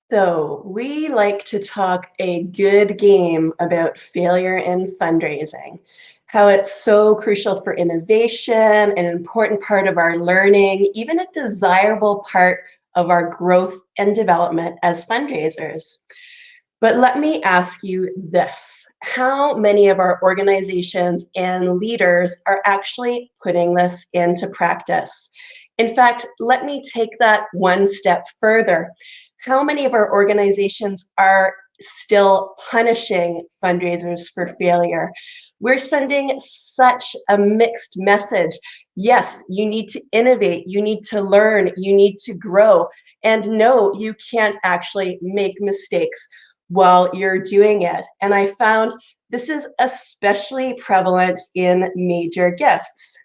So, we like to talk a good game about failure in fundraising, how it's so crucial for innovation, an important part of our learning, even a desirable part of our growth and development as fundraisers. But let me ask you this. How many of our organizations and leaders are actually putting this into practice? In fact, let me take that one step further. How many of our organizations are still punishing fundraisers for failure? We're sending such a mixed message. Yes, you need to innovate, you need to learn, you need to grow. And no, you can't actually make mistakes while you're doing it. And I found this is especially prevalent in major gifts.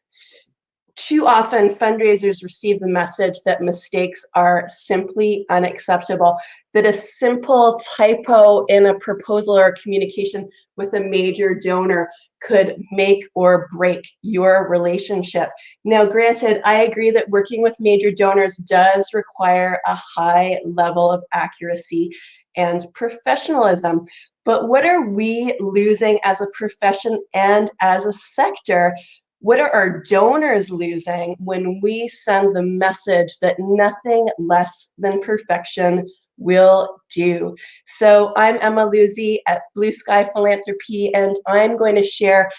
Too often, fundraisers receive the message that mistakes are simply unacceptable, that a simple typo in a proposal or communication with a major donor could make or break your relationship. Now, granted, I agree that working with major donors does require a high level of accuracy and professionalism. But what are we losing as a profession and as a sector? What are our donors losing when we send the message that nothing less than perfection will do? So I'm Emma Lewzey at Blue Sky Philanthropy, and I'm going to share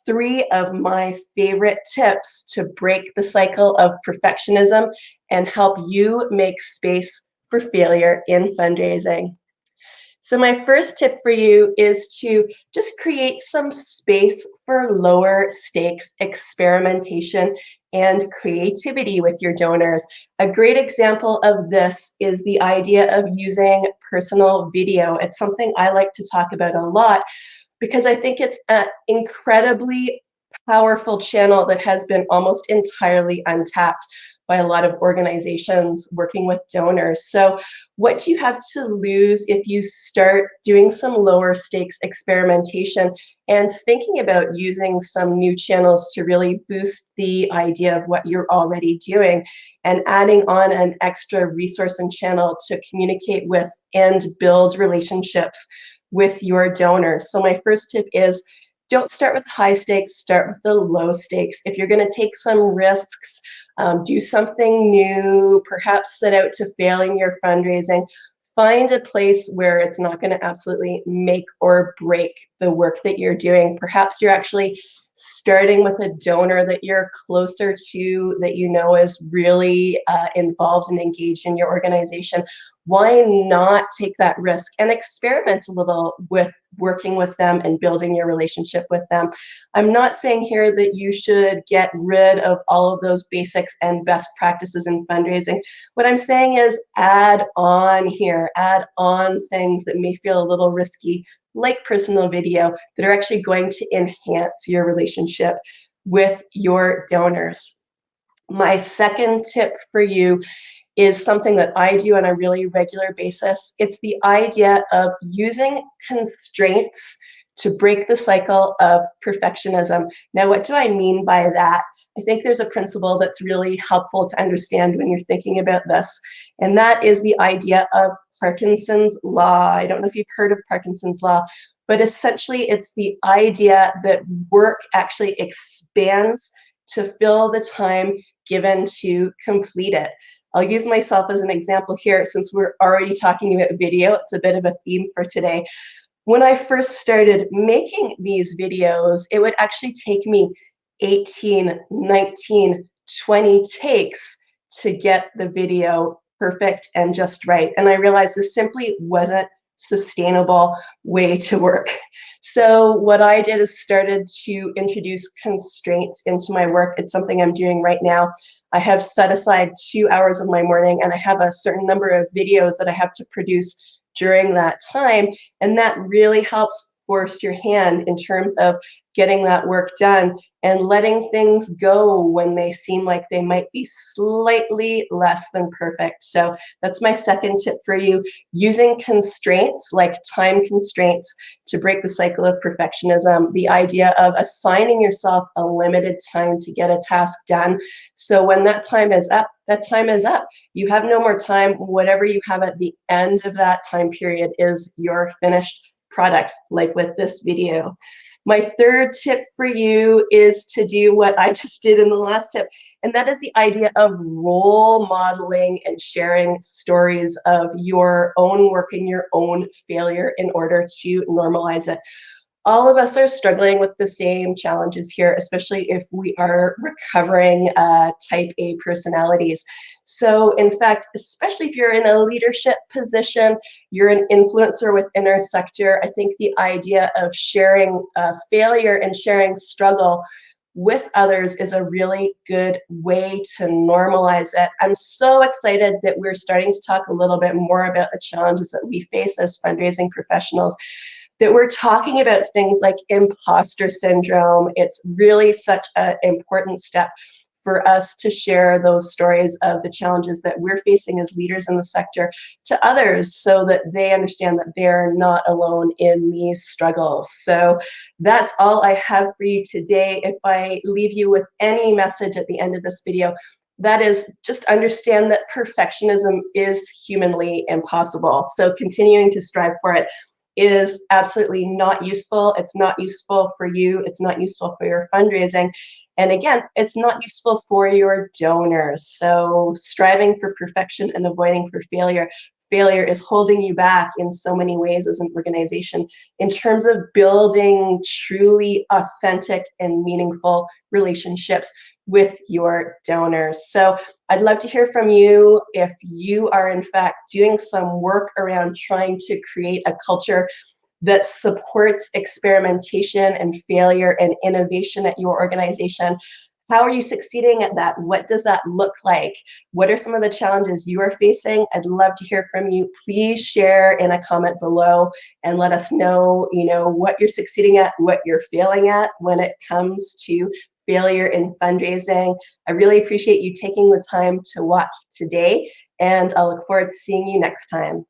three of my favorite tips to break the cycle of perfectionism and help you make space for failure in fundraising. So my first tip for you is to just create some space for lower stakes experimentation and creativity with your donors. A great example of this is the idea of using personal video. It's something I like to talk about a lot because I think it's an incredibly powerful channel that has been almost entirely untapped by a lot of organizations working with donors. So, what do you have to lose if you start doing some lower stakes experimentation and thinking about using some new channels to really boost the idea of what you're already doing and adding on an extra resource and channel to communicate with and build relationships with your donors? So, my first tip is don't start with high stakes, start with the low stakes. If you're going to take some risks, do something new, perhaps set out to failing your fundraising, find a place where it's not going to absolutely make or break the work that you're doing. Perhaps you're actually starting with a donor that you're closer to, that you know is really involved and engaged in your organization. Why not take that risk and experiment a little with working with them and building your relationship with them? I'm not saying here that you should get rid of all of those basics and best practices in fundraising. What I'm saying is add on here, add on things that may feel a little risky, like personal video, that are actually going to enhance your relationship with your donors. My second tip for you is something that I do on a really regular basis. It's the idea of using constraints to break the cycle of perfectionism. Now, what do I mean by that? I think there's a principle that's really helpful to understand when you're thinking about this, and that is the idea of Parkinson's law. I don't know if you've heard of Parkinson's law, but essentially it's the idea that work actually expands to fill the time given to complete it. I'll use myself as an example here since we're already talking about video. It's a bit of a theme for today. When I first started making these videos, it would actually take me 18, 19, 20 takes to get the video perfect and just right. And I realized this simply wasn't sustainable way to work. So what I did is started to introduce constraints into my work. It's something I'm doing right now. I have set aside 2 hours of my morning and I have a certain number of videos that I have to produce during that time. And that really helps force your hand in terms of getting that work done, and letting things go when they seem like they might be slightly less than perfect. So that's my second tip for you, using constraints like time constraints to break the cycle of perfectionism, the idea of assigning yourself a limited time to get a task done. So when that time is up, that time is up. You have no more time. Whatever you have at the end of that time period is your finished product, like with this video. My third tip for you is to do what I just did in the last tip, and that is the idea of role modeling and sharing stories of your own work and your own failure in order to normalize it. All of us are struggling with the same challenges here, especially if we are recovering type A personalities. So in fact, especially if you're in a leadership position, you're an influencer within our sector, I think the idea of sharing failure and sharing struggle with others is a really good way to normalize it. I'm so excited that we're starting to talk a little bit more about the challenges that we face as fundraising professionals, that we're talking about things like imposter syndrome. It's really such an important step for us to share those stories of the challenges that we're facing as leaders in the sector to others, so that they understand that they're not alone in these struggles. So that's all I have for you today. If I leave you with any message at the end of this video, that is, just understand that perfectionism is humanly impossible. So continuing to strive for it is absolutely not useful. It's not useful for you. It's not useful for your fundraising. And again, it's not useful for your donors. So striving for perfection and avoiding for failure. Failure is holding you back in so many ways as an organization in terms of building truly authentic and meaningful relationships with your donors. So I'd love to hear from you if you are in fact doing some work around trying to create a culture that supports experimentation and failure and innovation at your organization. How are you succeeding at that? What does that look like? What are some of the challenges you are facing? I'd love to hear from you. Please share in a comment below and let us know, what you're succeeding at, what you're failing at when it comes to failure in fundraising. I really appreciate you taking the time to watch today, and I'll look forward to seeing you next time.